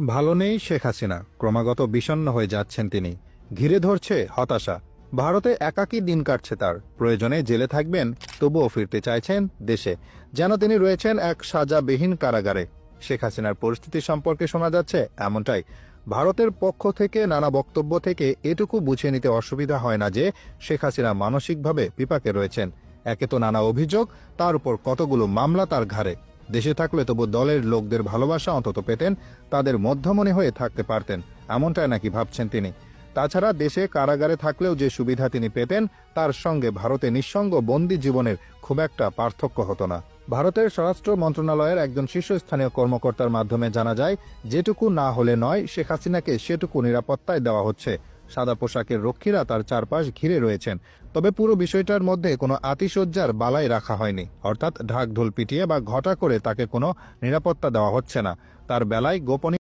ভালো নেই শেখ হাসিনা, ক্রমাগত বিষণ্ণ হয়ে যাচ্ছেন তিনি। ঘিরে ধরছে হতাশা। ভারতে একাকী দিন কাটছে তার। প্রয়োজনে জেলে থাকবেন, তবুও ফিরতে চাইছেন দেশে, যেন তিনি রয়েছেন এক সাজাবিহীন কারাগারে। শেখ হাসিনার পরিস্থিতি সম্পর্কে শোনা যাচ্ছে এমনটাই। ভারতের পক্ষ থেকে নানা বক্তব্য থেকে এটুকু বুঝে নিতে অসুবিধা হয় না যে শেখ হাসিনা মানসিকভাবে বিপাকে রয়েছেন। একে তো নানা অভিযোগ, তার উপর কতগুলো মামলা তার ঘাড়ে। দেশে থাকলে তবু দলের লোকদের ভালোবাসা অন্তত পেতেন, তাদের মধ্যমণি হয়ে থাকতে পারতেন, এমনটাই নাকি ভাবছেন তিনি। তাছাড়া দেশে কারাগারে থাকলেও যে সুবিধা তিনি পেতেন, তার সঙ্গে ভারতে নিঃসঙ্গ বন্দী জীবনের খুব একটা পার্থক্য হতো না। ভারতের স্বরাষ্ট্র মন্ত্রণালয়ের একজন শীর্ষস্থানীয় কর্মকর্তার মাধ্যমে জানা যায়, যেটুকু না হলে নয়, শেখ হাসিনাকে সেটুকু নিরাপত্তায় দেওয়া হচ্ছে। সাদা পোশাকের রক্ষীরা তার চারপাশ ঘিরে রয়েছেন। তবে পুরো বিষয়টার মধ্যে কোনো আতিশয্যার বালাই রাখা হয়নি, অর্থাৎ ঢাকঢোল পিটিয়ে বা ঘটা করে তাকে কোনো নিরাপত্তা দেওয়া হচ্ছে না। তার বেলায় গোপনীয়